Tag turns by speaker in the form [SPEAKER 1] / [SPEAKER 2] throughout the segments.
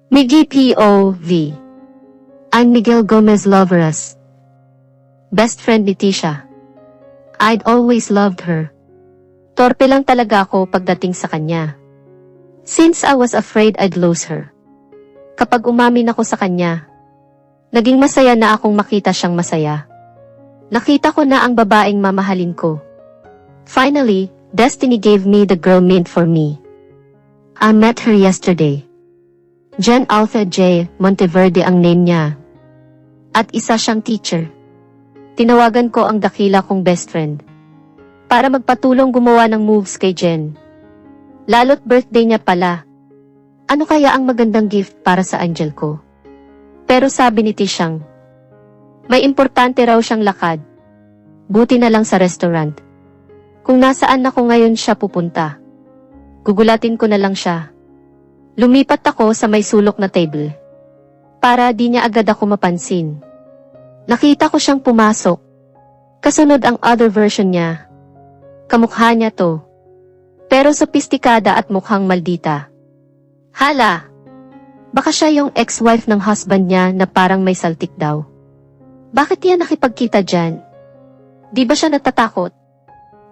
[SPEAKER 1] Miggy POV. I'm Miguel Gomez Loveras. Best friend ni Tisha. I'd always loved her. Torpe lang talaga ako pagdating sa kanya. Since I was afraid I'd lose her. Kapag umamin ako sa kanya, naging masaya na akong makita siyang masaya. Nakita ko na ang babaeng mamahalin ko. Finally, destiny gave me the girl meant for me. I met her yesterday. Jen Alpha J. Monteverde ang name niya. At isa siyang teacher. Tinawagan ko ang dakila kong best friend. Para magpatulong gumawa ng moves kay Jen. Lalo't birthday niya pala. Ano kaya ang magandang gift para sa angel ko? Pero sabi ni Tishang, may importante raw siyang lakad. Buti na lang sa restaurant. Kung nasaan ako ngayon siya pupunta. Gugulatin ko na lang siya. Lumipat ako sa may sulok na table. Para di niya agad ako mapansin. Nakita ko siyang pumasok. Kasunod ang other version niya. Kamukha niya to. Pero sophisticada at mukhang maldita. Hala! Baka siya yung ex-wife ng husband niya na parang may saltik daw. Bakit niya nakipagkita dyan? Di ba siya natatakot?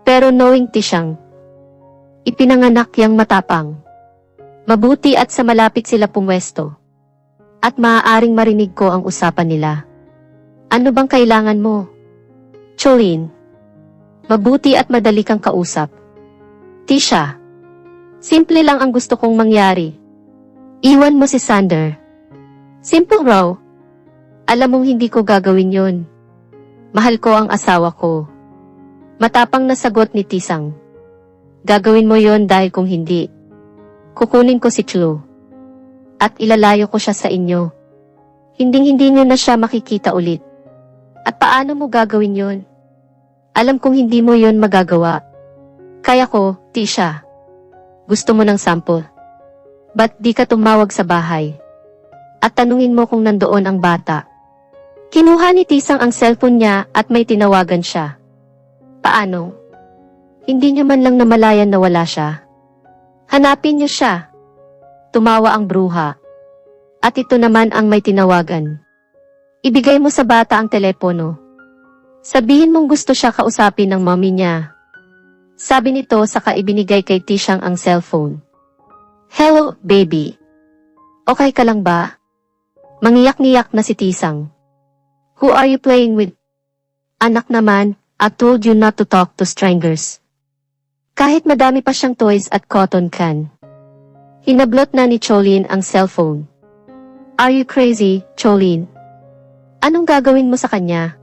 [SPEAKER 1] Pero knowing Tishang, ipinanganak yang matapang. Mabuti at sa malapit sila pumwesto. At maaaring marinig ko ang usapan nila. Ano bang kailangan mo? Cholin. Mabuti at madali kang kausap. Tisha. Simple lang ang gusto kong mangyari. Iwan mo si Sander. Simple raw. Alam mong hindi ko gagawin yon. Mahal ko ang asawa ko. Matapang na sagot ni Tisang. Gagawin mo yon dahil kung hindi, kukunin ko si Chlo. At ilalayo ko siya sa inyo. Hinding-hindi niyo na siya makikita ulit. At paano mo gagawin yon? Alam kong hindi mo yon magagawa. Kaya ko, Tisha. Gusto mo ng sample? Ba't di ka tumawag sa bahay? At tanungin mo kung nandoon ang bata. Kinuha ni Tisang ang cellphone niya at may tinawagan siya. Paano? Hindi niya man lang namalayan na wala siya. Hanapin niyo siya. Tumawa ang bruha. At ito naman ang may tinawagan. Ibigay mo sa bata ang telepono. Sabihin mong gusto siya kausapin ng mommy niya. Sabi nito saka ibinigay kay Tishang ang cellphone. Hello, baby. Okay ka lang ba? Mangiyak-ngiyak na si Tisang. Who are you playing with? Anak naman, I told you not to talk to strangers. Kahit madami pa siyang toys at cotton can. Hinablot na ni Cholin ang cellphone. Are you crazy, Cholin? Anong gagawin mo sa kanya?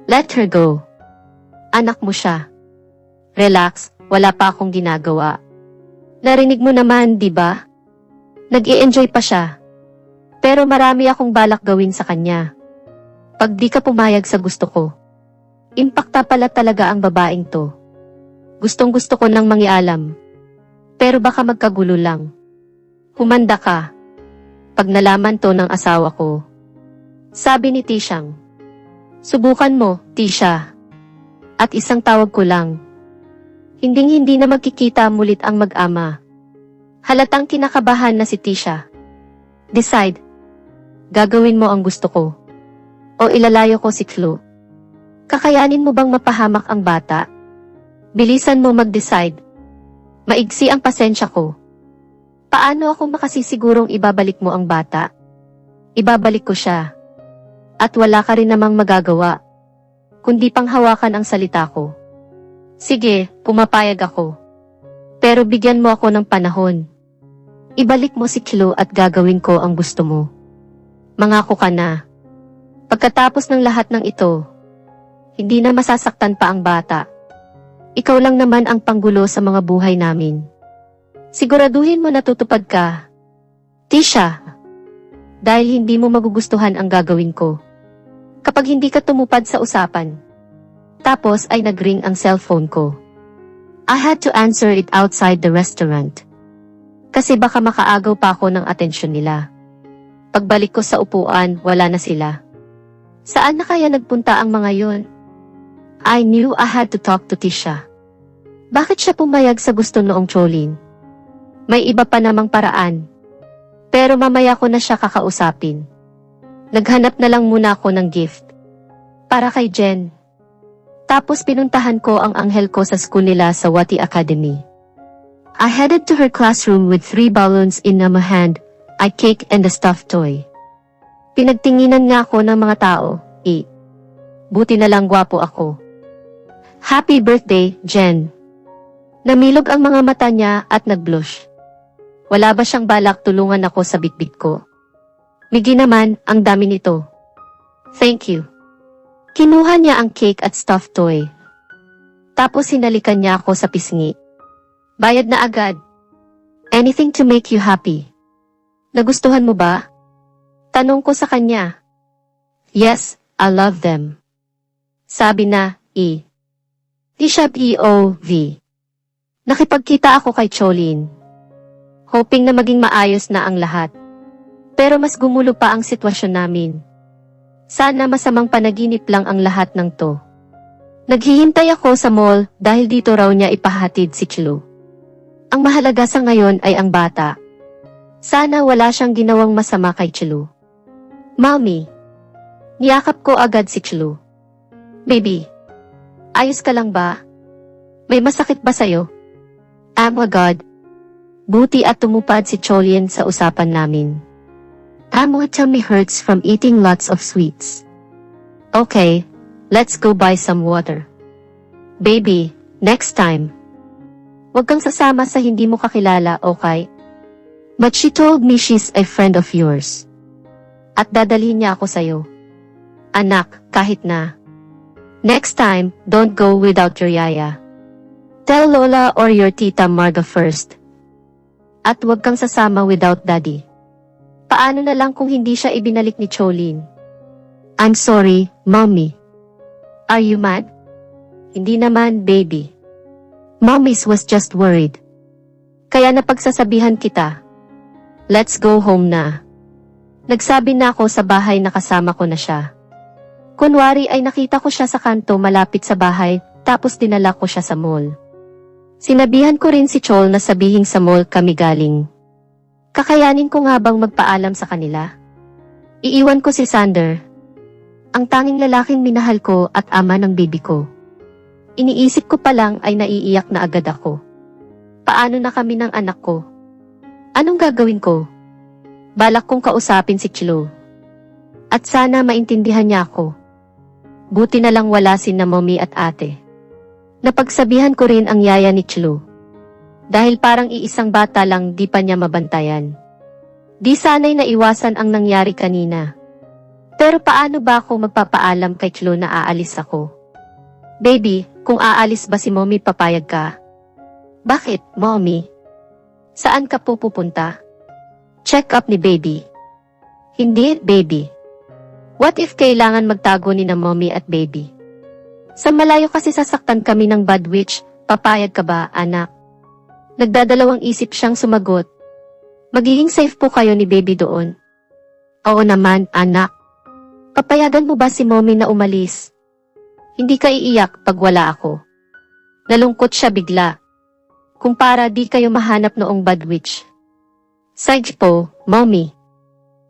[SPEAKER 1] Let her go. Anak mo siya. Relax, wala pa akong ginagawa. Narinig mo naman, di ba? Nag-i-enjoy pa siya. Pero marami akong balak gawin sa kanya. Pag di ka pumayag sa gusto ko. Impakta pala talaga ang babaeng to. Gustong-gusto ko nang mangialam. Pero baka magkagulo lang. Humanda ka. Pag nalaman to ng asawa ko. Sabi ni Tishang. Subukan mo, Tisha. At isang tawag ko lang. Hinding-hindi na magkikita mulit ang mag-ama. Halatang kinakabahan na si Tisha. Decide. Gagawin mo ang gusto ko. O ilalayo ko si Chlo. Kakayanin mo bang mapahamak ang bata? Bilisan mo mag-decide. Maigsi ang pasensya ko. Paano ako makasisigurong ibabalik mo ang bata? Ibabalik ko siya. At wala ka rin namang magagawa. Kundi pang hawakan ang salita ko. Sige, pumapayag ako. Pero bigyan mo ako ng panahon. Ibalik mo si Chlo at gagawin ko ang gusto mo. Mangako ka na. Pagkatapos ng lahat ng ito, hindi na masasaktan pa ang bata. Ikaw lang naman ang panggulo sa mga buhay namin. Siguraduhin mo na tutupad ka. Tisha, dahil hindi mo magugustuhan ang gagawin ko. Kapag hindi ka tumupad sa usapan. Tapos ay nag-ring ang cellphone ko. I had to answer it outside the restaurant. Kasi baka makaagaw pa ako ng atensyon nila. Pagbalik ko sa upuan, wala na sila. Saan na kaya nagpunta ang mga yon? I knew I had to talk to Tisha. Bakit siya pumayag sa gusto noong Cholin? May iba pa namang paraan. Pero mamaya ko na siya kakausapin. Naghanap na lang muna ako ng gift. Para kay Jen. Tapos pinuntahan ko ang anghel ko sa school nila sa Wati Academy. I headed to her classroom with 3 balloons in my hand, a cake and a stuffed toy. Pinagtinginan nga ako ng mga tao, buti na lang gwapo ako. Happy birthday, Jen. Namilog ang mga mata niya at nag-blush. Wala ba siyang balak tulungan ako sa bitbit ko? Migi naman, ang dami nito. Thank you. Kinuha niya ang cake at stuffed toy. Tapos hinalikan niya ako sa pisngi. Bayad na agad. Anything to make you happy. Nagustuhan mo ba? Tanong ko sa kanya. Yes, I love them. Sabi na, Tisha POV. Nakipagkita ako kay Cholin. Hoping na maging maayos na ang lahat. Pero mas gumulo pa ang sitwasyon namin. Sana masamang panaginip lang ang lahat ng to. Naghihintay ako sa mall dahil dito raw niya ipahatid si Chlo. Ang mahalaga sa ngayon ay ang bata. Sana wala siyang ginawang masama kay Chlo. Mommy. Niyakap ko agad si Chlo. Baby. Ayos ka lang ba? May masakit ba sa'yo? Oh my God. Buti at tumupad si Cholin sa usapan namin. My tummy hurts from eating lots of sweets. Okay, let's go buy some water. Baby, next time. Huwag kang sasama sa hindi mo kakilala, okay? But she told me she's a friend of yours. At dadalhin niya ako sa'yo. Anak, kahit na. Next time, don't go without your yaya. Tell Lola or your tita Marga first. At huwag kang sasama without daddy. Paano na lang kung hindi siya ibinalik ni Cholin? I'm sorry, Mommy. Are you mad? Hindi naman, baby. Mommy's was just worried. Kaya napagsasabihan kita. Let's go home na. Nagsabi na ako sa bahay na kasama ko na siya. Kunwari ay nakita ko siya sa kanto malapit sa bahay, tapos dinala ko siya sa mall. Sinabihan ko rin si Chol na sabihin sa mall kami galing. Kakayanin ko nga bang magpaalam sa kanila? Iiwan ko si Sander. Ang tanging lalaking minahal ko at ama ng baby ko. Iniisip ko pa lang ay naiiyak na agad ako. Paano na kami ng anak ko? Anong gagawin ko? Balak kong kausapin si Chlo. At sana maintindihan niya ako. Buti na lang wala sina mommy at ate. Napagsabihan ko rin ang yaya ni Chlo. Dahil parang iisang bata lang di pa niya mabantayan. Di sana'y naiwasan ang nangyari kanina. Pero paano ba ako magpapaalam kay Chlo na aalis ako? Baby, kung aalis ba si mommy papayag ka? Bakit, mommy? Saan ka pupunta? Check up ni baby. Hindi, baby. What if kailangan magtago ni na mommy at baby? Sa malayo kasi sasaktan kami ng bad witch, papayag ka ba, anak? Nagdadalawang isip siyang sumagot. Magiging safe po kayo ni baby doon. Oo naman, anak. Papayagan mo ba si mommy na umalis? Hindi ka iiyak pag wala ako. Nalungkot siya bigla. Kung para di kayo mahanap noong bad witch. Sige po, mommy.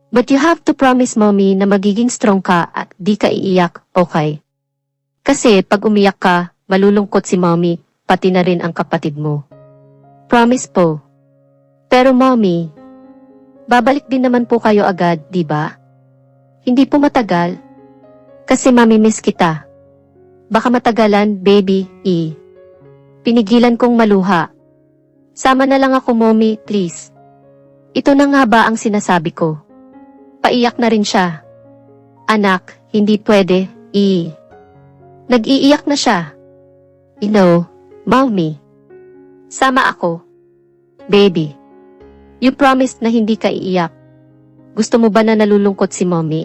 [SPEAKER 1] But you have to promise mommy na magiging strong ka at di ka iiyak, okay? Kasi pag umiyak ka, malulungkot si mommy, pati na rin ang kapatid mo. Promise po. Pero mommy, babalik din naman po kayo agad, di ba? Hindi po matagal. Kasi mamimiss kita. Baka matagalan, baby, Pinigilan kong maluha. Sama na lang ako, mommy, please. Ito na nga ba ang sinasabi ko? Paiyak na rin siya. Anak, hindi pwede, Nag-iiyak na siya. Mommy. Sama ako. Baby. You promised na hindi ka iiyak. Gusto mo ba na nalulungkot si mommy?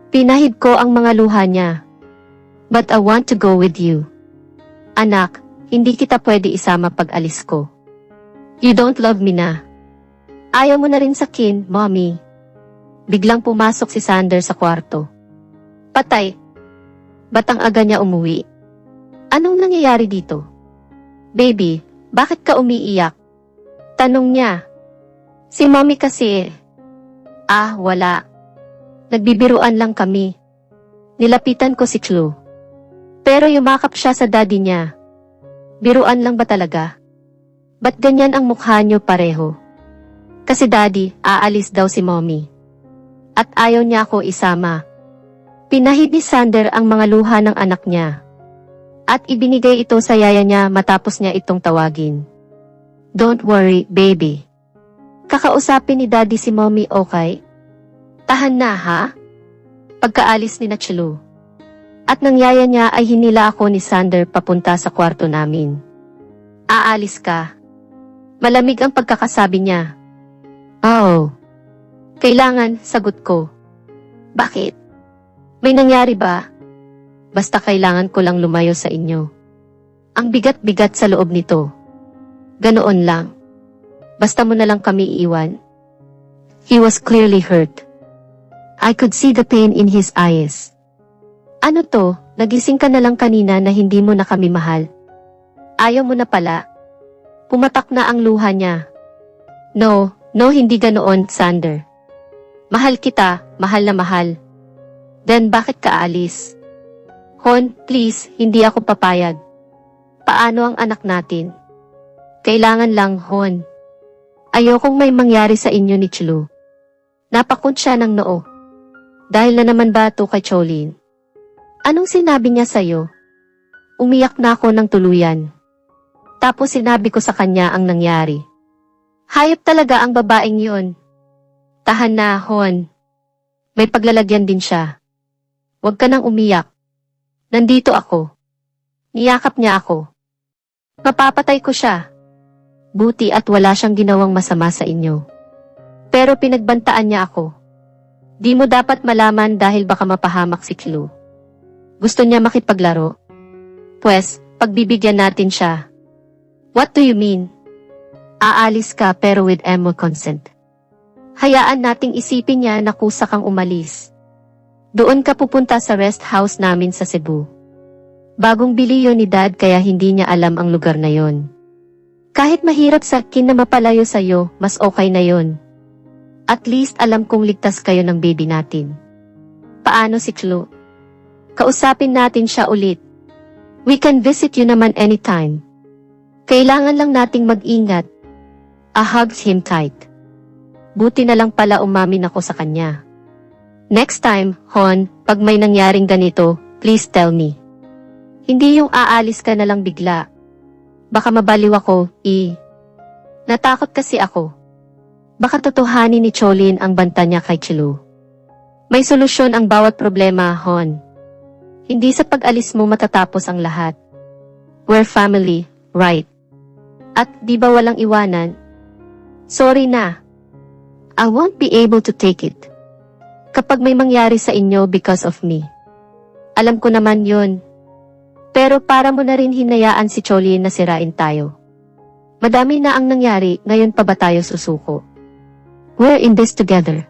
[SPEAKER 1] Pinahid ko ang mga luha niya. But I want to go with you. Anak, hindi kita pwede isama pag alis ko. You don't love me na. Ayaw mo na rin sa kin, mommy. Biglang pumasok si Sander sa kwarto. Patay. Ba't ang aga niya umuwi? Anong nangyayari dito? Baby, bakit ka umiiyak? Tanong niya. Si mommy kasi. Wala. Nagbibiruan lang kami. Nilapitan ko si Chloe. Pero yumakap siya sa daddy niya. Biruan lang ba talaga? Ba't ganyan ang mukha niyo pareho? Kasi daddy, aalis daw si mommy. At ayaw niya ako isama. Pinahid ni Sander ang mga luha ng anak niya. At ibinigay ito sa yaya niya matapos niya itong tawagin. Don't worry, baby. Kakausapin ni daddy si mommy, okay? Tahan na, ha? Pagkaalis ni Chloe. At nang yaya niya ay hinila ako ni Sander papunta sa kwarto namin. Aalis ka. Malamig ang pagkakasabi niya. Oh. Kailangan, sagot ko. Bakit? May nangyari ba? Basta kailangan ko lang lumayo sa inyo. Ang bigat-bigat sa loob nito. Ganoon lang. Basta mo na lang kami iiwan. He was clearly hurt. I could see the pain in his eyes. Ano to, nagising ka na lang kanina na hindi mo na kami mahal. Ayaw mo na pala. Pumatak na ang luha niya. No, hindi ganoon, Sander. Mahal kita, mahal na mahal. Then bakit ka aalis? Hon, please, hindi ako papayag. Paano ang anak natin? Kailangan lang, Hon. Ayokong may mangyari sa inyo ni Chloe. Napakot siya ng noo. Dahil na naman ba ito kay Cholin? Anong sinabi niya sa'yo? Umiyak na ako ng tuluyan. Tapos sinabi ko sa kanya ang nangyari. Hayop talaga ang babaeng yun. Tahan na, Hon. May paglalagyan din siya. Huwag ka nang umiyak. Nandito ako. Niyakap niya ako. Mapapatay ko siya. Buti at wala siyang ginawang masama sa inyo. Pero pinagbantaan niya ako. Di mo dapat malaman dahil baka mapahamak si Chloe. Gusto niya makipaglaro. Pwes, pagbibigyan natin siya. What do you mean? Aalis ka pero with Emma consent. Hayaan nating isipin niya na kusa kang umalis. Doon ka pupunta sa rest house namin sa Cebu. Bagong bili yun ni Dad kaya hindi niya alam ang lugar na yon. Kahit mahirap sa akin na mapalayo sa'yo, mas okay na yon. At least alam kong ligtas kayo ng baby natin. Paano si Chloe? Kausapin natin siya ulit. We can visit you naman anytime. Kailangan lang nating mag-ingat. I hugged him tight. Buti na lang pala umamin ako sa kanya. Next time, Hon, pag may nangyaring ganito, please tell me. Hindi yung aalis ka na lang bigla. Baka mabaliw ako, Natakot kasi ako. Baka totohanin ni Cholin ang banta niya kay Chloe. May solusyon ang bawat problema, Hon. Hindi sa pag-alis mo matatapos ang lahat. We're family, right? At di ba walang iwanan? Sorry na. I won't be able to take it. Kapag may mangyari sa inyo because of me. Alam ko naman yun. Pero para mo na rin hinayaan si Cholin na sirain tayo. Madami na ang nangyari, ngayon pa ba tayo susuko? We're in this together.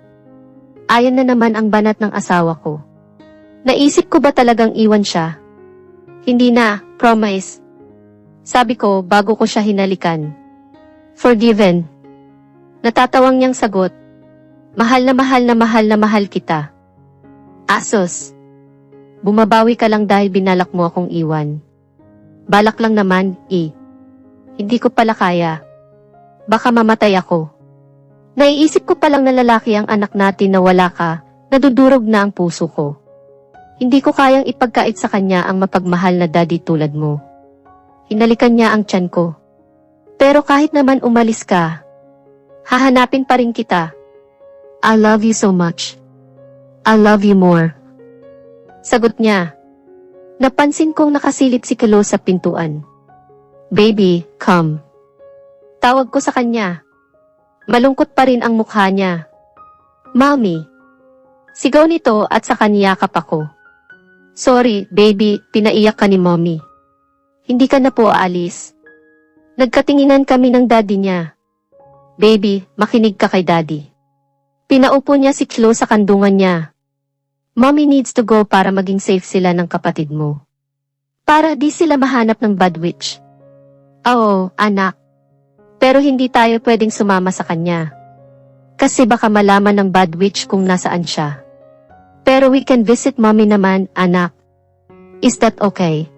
[SPEAKER 1] Ayan na naman ang banat ng asawa ko. Naisip ko ba talagang iwan siya? Hindi na, promise. Sabi ko bago ko siya hinalikan. Forgiven. Natatawang niyang sagot. Mahal na mahal na mahal na mahal kita. Asos. Bumabawi ka lang dahil binalak mo akong iwan. Balak lang naman, Hindi ko pala kaya. Baka mamatay ako. Naiisip ko palang na lalaki ang anak natin na wala ka, nadudurog na ang puso ko. Hindi ko kayang ipagkait sa kanya ang mapagmahal na daddy tulad mo. Hinalikan niya ang tiyan ko. Pero kahit naman umalis ka, hahanapin pa rin kita. I love you so much. I love you more. Sagot niya. Napansin kong nakasilip si Chloe sa pintuan. Baby, come. Tawag ko sa kanya. Malungkot pa rin ang mukha niya. Mommy. Sigaw nito at sa kaniyakap ako. Sorry, baby, pinaiyak ka ni mommy. Hindi ka na po aalis. Nagkatinginan kami ng daddy niya. Baby, makinig ka kay daddy. Pinaupo niya si Chloe sa kandungan niya. Mommy needs to go para maging safe sila ng kapatid mo. Para di sila mahanap ng bad witch. Oo, anak. Pero hindi tayo pwedeng sumama sa kanya. Kasi baka malaman ng bad witch kung nasaan siya. Pero we can visit mommy naman, anak. Is that okay?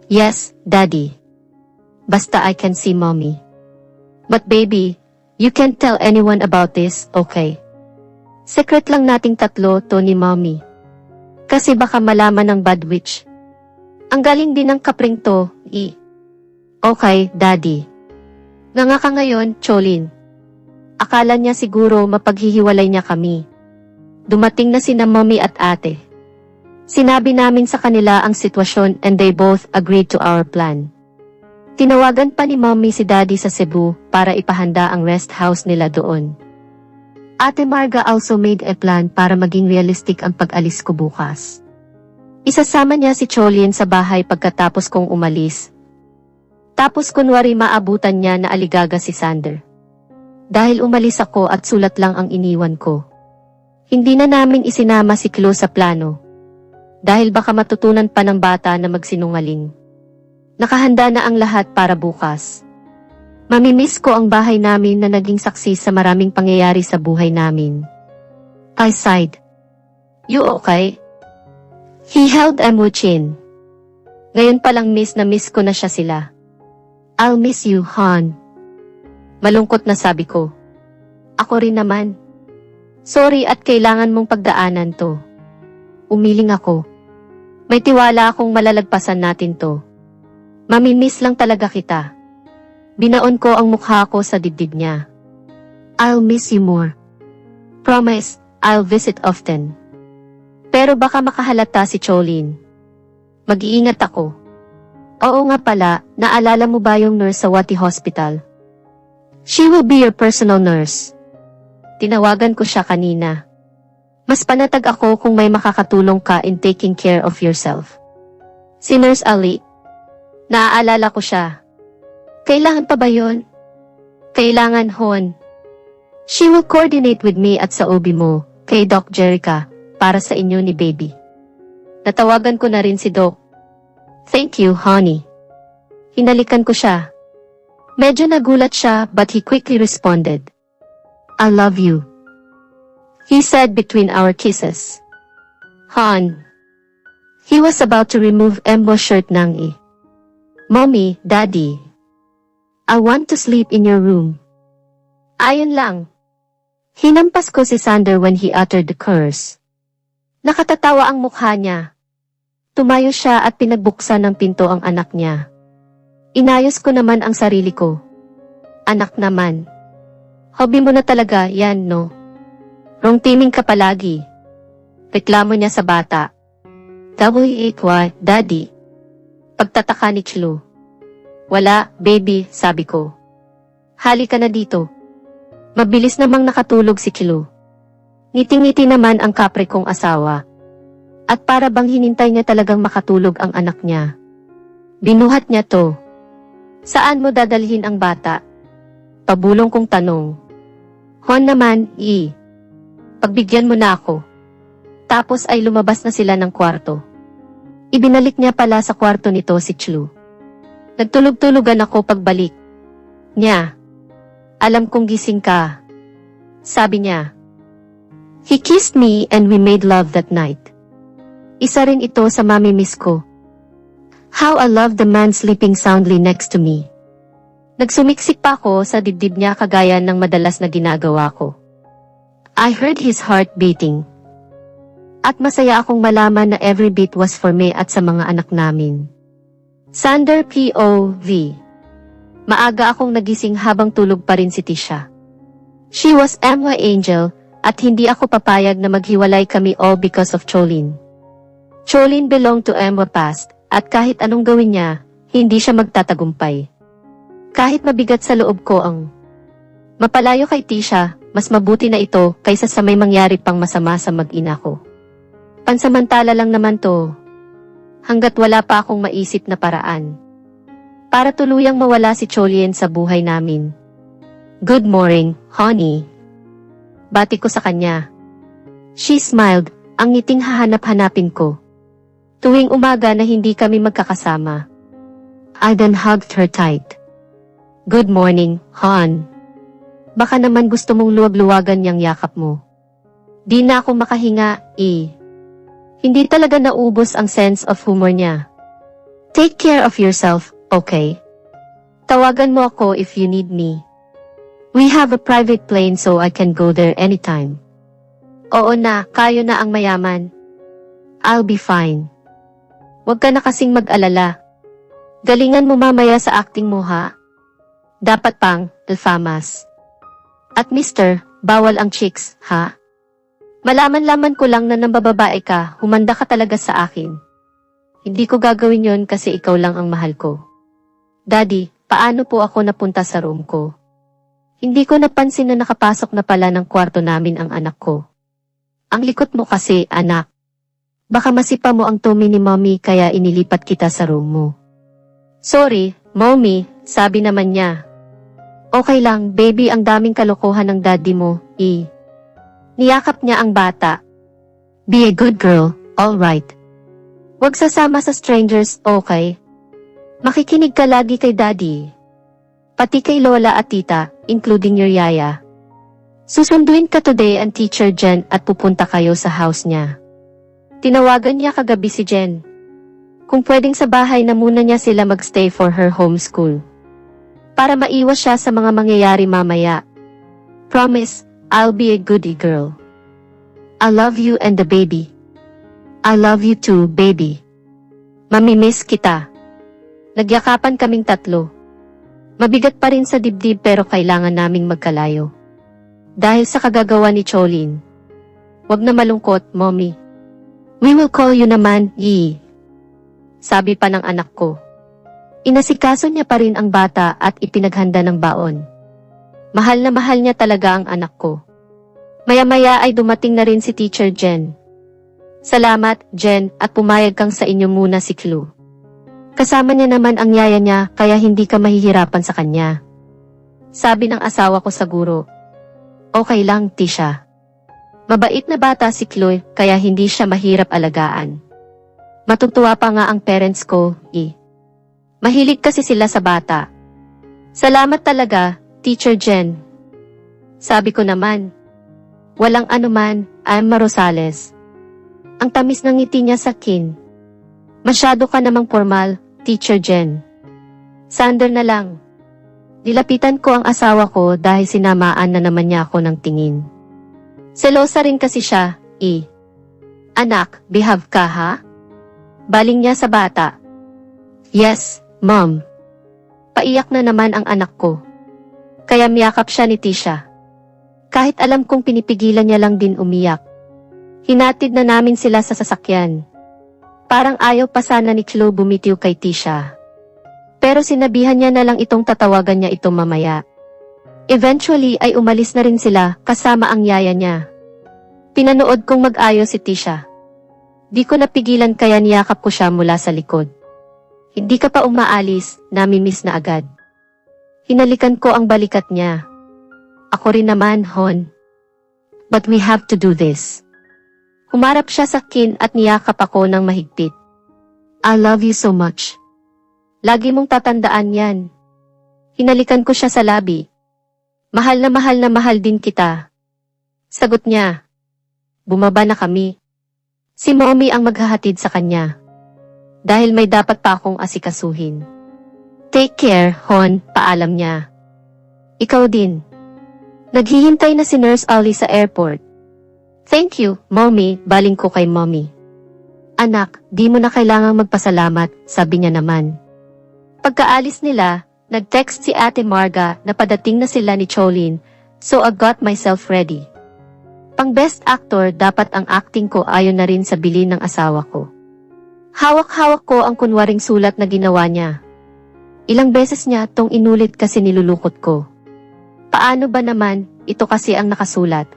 [SPEAKER 1] Yes, daddy. Basta I can see mommy. But baby, you can't tell anyone about this, okay? Secret lang nating tatlo to ni mommy. Kasi baka malaman ng bad witch. Ang galing din ng kapring to, Okay, daddy. Nga ka ngayon, Cholin. Akala niya siguro mapaghihiwalay niya kami. Dumating na sina mommy at ate. Sinabi namin sa kanila ang sitwasyon and they both agreed to our plan. Tinawagan pa ni mommy si daddy sa Cebu para ipahanda ang rest house nila doon. Ate Marga also made a plan para maging realistic ang pag-alis ko bukas. Isasama niya si Cholin sa bahay pagkatapos kong umalis. Tapos kunwari maabutan niya na aligaga si Sander. Dahil umalis ako at sulat lang ang iniwan ko. Hindi na namin isinama si Chloe sa plano. Dahil baka matutunan pa ng bata na magsinungaling. Nakahanda na ang lahat para bukas. Mamimiss ko ang bahay namin na naging saksi sa maraming pangyayari sa buhay namin. I sighed. You okay? He held Emu chin. Ngayon palang miss ko na siya sila. I'll miss you, Han. Malungkot na sabi ko. Ako rin naman. Sorry at kailangan mong pagdaanan to. Umiling ako. May tiwala akong malalagpasan natin to. Mamimiss lang talaga kita. Binaon ko ang mukha ko sa dibdib niya. I'll miss you more. Promise, I'll visit often. Pero baka makahalata si Cholin. Mag-iingat ako. Oo nga pala, naalala mo ba yung nurse sa Wati Hospital? She will be your personal nurse. Tinawagan ko siya kanina. Mas panatag ako kung may makakatulong ka in taking care of yourself. Si Nurse Ali. Naaalala ko siya. Kailangan pa ba yun? Kailangan, Hon. She will coordinate with me at sa OB mo, kay Doc Jerica, para sa inyo ni Baby. Natawagan ko na rin si Doc. Thank you, honey. Hinalikan ko siya. Medyo nagulat siya but he quickly responded. I love you. He said between our kisses. Han. He was about to remove Embo's shirt nang Mommy, Daddy. I want to sleep in your room. Ayon lang. Hinampas ko si Sander when he uttered the curse. Nakatatawa ang mukha niya. Tumayo siya at pinagbuksan ng pinto ang anak niya. Inayos ko naman ang sarili ko. Anak naman. Hobby mo na talaga yan, no? Wrong timing ka palagi. Reklamo niya sa bata. W-8-Y, Daddy. Pagtataka ni Chlo. Wala, baby, sabi ko. Halika na dito. Mabilis namang nakatulog si Chlo. Ngiti-ngiti naman ang kapre kong asawa. At para bang hinintay niya talagang makatulog ang anak niya. Binuhat niya to. Saan mo dadalhin ang bata? Pabulong kong tanong. Hon naman, Pagbigyan mo na ako. Tapos ay lumabas na sila ng kwarto. Ibinalik niya pala sa kwarto nito si Chlo. Nagtulog-tulugan ako pagbalik niya. Alam kong gising ka. Sabi niya. He kissed me and we made love that night. Isa rin ito sa mamimiss ko. How I love the man sleeping soundly next to me. Nagsumiksik pa ako sa dibdib niya kagaya ng madalas na ginagawa ko. I heard his heart beating. At masaya akong malaman na every beat was for me at sa mga anak namin. Sander POV. Maaga akong nagising habang tulog pa rin si Tisha. She was my angel at hindi ako papayag na maghiwalay kami all because of Cholin. Cholin belonged to Emma past. At kahit anong gawin niya, hindi siya magtatagumpay. Kahit mabigat sa loob ko ang mapalayo kay Tisha, mas mabuti na ito kaysa sa may mangyari pang masama sa mag-ina ko. Pansamantala lang naman to. Hanggat wala pa akong maisip na paraan. Para tuluyang mawala si Cholien sa buhay namin. Good morning, honey. Bati ko sa kanya. She smiled, ang ngiting hahanap-hanapin ko. Tuwing umaga na hindi kami magkakasama, I then hugged her tight. Good morning, hon. Baka naman gusto mong luwag-luwagan niyang yakap mo. Di na ako makahinga, eh. Hindi talaga naubos ang sense of humor niya. Take care of yourself, okay? Tawagan mo ako if you need me. We have a private plane so I can go there anytime. Oo na, kayo na ang mayaman. I'll be fine. Huwag ka na kasing mag-alala. Galingan mo mamaya sa acting mo ha. Dapat pang, alfamas. At mister, bawal ang chicks, ha? Malaman-laman ko lang na nambababae ka, humanda ka talaga sa akin. Hindi ko gagawin yon kasi ikaw lang ang mahal ko. Daddy, paano po ako napunta sa room ko? Hindi ko napansin na nakapasok na pala ng kwarto namin ang anak ko. Ang likot mo kasi, anak. Baka masipa mo ang tummy ni mommy kaya inilipat kita sa room mo. Sorry, mommy, sabi naman niya. Okay lang, baby, ang daming kalokohan ng daddy mo, eh. Niyakap niya ang bata. Be a good girl, alright. Huwag sasama sa strangers, okay? Makikinig ka lagi kay daddy. Pati kay lola at tita, including your yaya. Susunduin ka today ang teacher Jen at pupunta kayo sa house niya. Tinawagan niya kagabi si Jen. Kung pwedeng sa bahay na muna niya sila magstay for her homeschool. Para maiwas siya sa mga mangyayari mamaya. Promise, I'll be a goody girl. I love you and the baby. I love you too, baby. Mamimiss kita. Nagyakapan kaming tatlo. Mabigat pa rin sa dibdib pero kailangan naming magkalayo. Dahil sa kagagawa ni Cholin. Huwag na malungkot, mommy. We will call you naman, Yi. Sabi pa ng anak ko. Inasikaso niya pa rin ang bata at ipinaghanda ng baon. Mahal na mahal niya talaga ang anak ko. Maya-maya ay dumating na rin si Teacher Jen. Salamat, Jen, at pumayag kang sa inyo muna si Chloe. Kasama niya naman ang yaya niya kaya hindi ka mahihirapan sa kanya. Sabi ng asawa ko sa guro. Okay lang, Tisha. Mabait na bata si Chloe kaya hindi siya mahirap alagaan. Matutuwa pa nga ang parents ko, eh. Mahilig kasi sila sa bata. Salamat talaga, Teacher Jen. Sabi ko naman. Walang anuman, Emma Rosales. Ang tamis ng ngiti niya sa akin. Masyado ka namang formal, Teacher Jen. Sander na lang. Nilapitan ko ang asawa ko dahil sinamaan na naman niya ako ng tingin. Selosa rin kasi siya, eh. Anak, behave ka ha? Baling niya sa bata. Yes, Mom. Paiyak na naman ang anak ko. Kaya miyakap siya ni Tisha. Kahit alam kong pinipigilan niya lang din umiyak. Hinatid na namin sila sa sasakyan. Parang ayaw pa sana ni Chloe bumitiw kay Tisha. Pero sinabihan niya na lang itong tatawagan niya ito mamaya. Eventually ay umalis na rin sila kasama ang yaya niya. Pinanood kong mag-ayos si Tisha. Di ko napigilan kaya niyakap ko siya mula sa likod. Hindi ka pa umaalis, namimiss na agad. Hinalikan ko ang balikat niya. Ako rin naman, hon. But we have to do this. Humarap siya sa akin at niyakap ako ng mahigpit. I love you so much. Lagi mong tatandaan yan. Hinalikan ko siya sa labi. Mahal na mahal din kita. Sagot niya. Bumaba na kami. Si Mommy ang maghahatid sa kanya. Dahil may dapat pa akong asikasuhin. Take care, hon, paalam niya. Ikaw din. Naghihintay na si Nurse Ali sa airport. Thank you, Mommy, baling ko kay Mommy. Anak, di mo na kailangang magpasalamat, sabi niya naman. Pagkaalis nila, nag-text si Ate Marga na padating na sila ni Cholin, so I got myself ready. Pang best actor dapat ang acting ko ayon na rin sa bilin ng asawa ko. Hawak-hawak ko ang kunwaring sulat na ginawa niya. Ilang beses niya tong inulit kasi nilulukot ko. Paano ba naman, ito kasi ang nakasulat.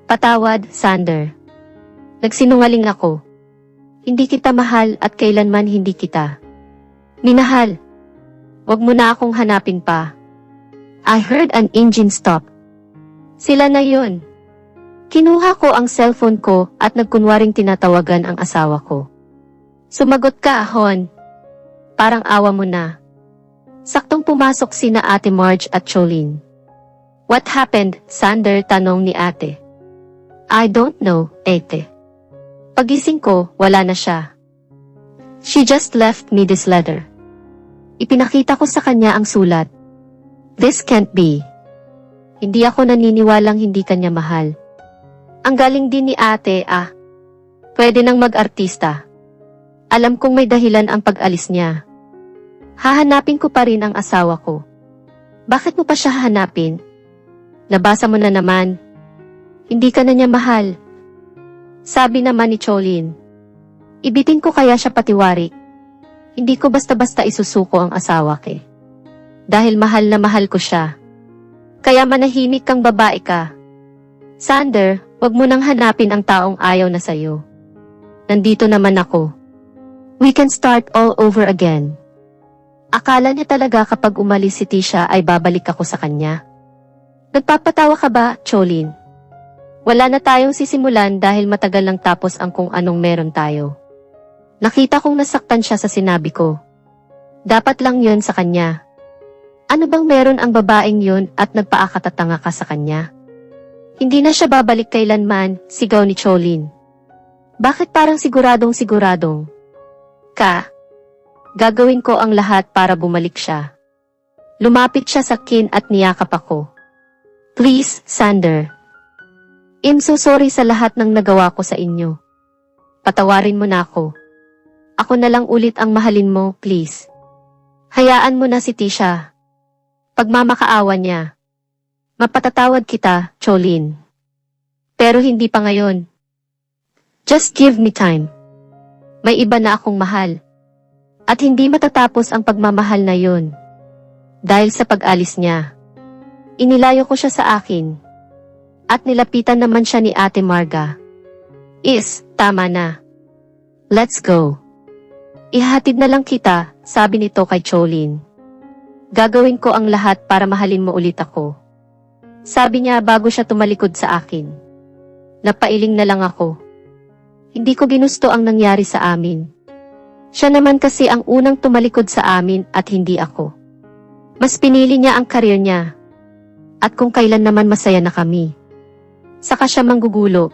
[SPEAKER 1] Patawad, Sander. Nagsinungaling ako. Hindi kita mahal at kailanman hindi kita. Minahal. Wag mo na akong hanapin pa. I heard an engine stop. Sila na yun. Kinuha ko ang cellphone ko at nagkunwaring tinatawagan ang asawa ko. Sumagot ka, Hon. Parang awa mo na. Saktong pumasok sina Ate Marge at Cholin. What happened, Sander? Tanong ni ate. I don't know, ate. Pagising ko, wala na siya. She just left me this letter. Ipinakita ko sa kanya ang sulat. This can't be. Hindi ako naniniwalang hindi kanya mahal. Ang galing din ni ate, Pwede nang mag-artista. Alam kong may dahilan ang pag-alis niya. Hahanapin ko pa rin ang asawa ko. Bakit mo pa siya hahanapin? Nabasa mo na naman. Hindi ka na niya mahal. Sabi naman ni Cholin. Ibitin ko kaya siya patiwari. Hindi ko basta-basta isusuko ang asawa ko. Dahil mahal na mahal ko siya. Kaya manahimik kang babae ka. Sander, wag mo nang hanapin ang taong ayaw na sayo. Nandito naman ako. We can start all over again. Akala niya talaga kapag umalis si Tisha ay babalik ako sa kanya. Nagpapatawa ka ba, Cholin? Wala na tayong sisimulan dahil matagal lang tapos ang kung anong meron tayo. Nakita kong nasaktan siya sa sinabi ko. Dapat lang yon sa kanya. Ano bang meron ang babaeng yon at nagpaakatatanga ka sa kanya? Hindi na siya babalik kailanman, sigaw ni Cholin. Bakit parang siguradong? Gagawin ko ang lahat para bumalik siya. Lumapit siya sa akin at niyakap ako. Please, Sander. I'm so sorry sa lahat ng nagawa ko sa inyo. Patawarin mo na ako. Ako na lang ulit ang mahalin mo, please. Hayaan mo na si Tisha. Pagmamakaawa niya. Mapatatawad kita, Cholin. Pero hindi pa ngayon. Just give me time. May iba na akong mahal. At hindi matatapos ang pagmamahal na yun. Dahil sa pag-alis niya. Inilayo ko siya sa akin. At nilapitan naman siya ni Ate Marga. Tama na. Let's go. Ihahatid na lang kita, sabi nito kay Cholin. Gagawin ko ang lahat para mahalin mo ulit ako. Sabi niya bago siya tumalikod sa akin. Napailing na lang ako. Hindi ko ginusto ang nangyari sa amin. Siya naman kasi ang unang tumalikod sa amin at hindi ako. Mas pinili niya ang karir niya. At kung kailan naman masaya na kami. Saka siya manggugulo.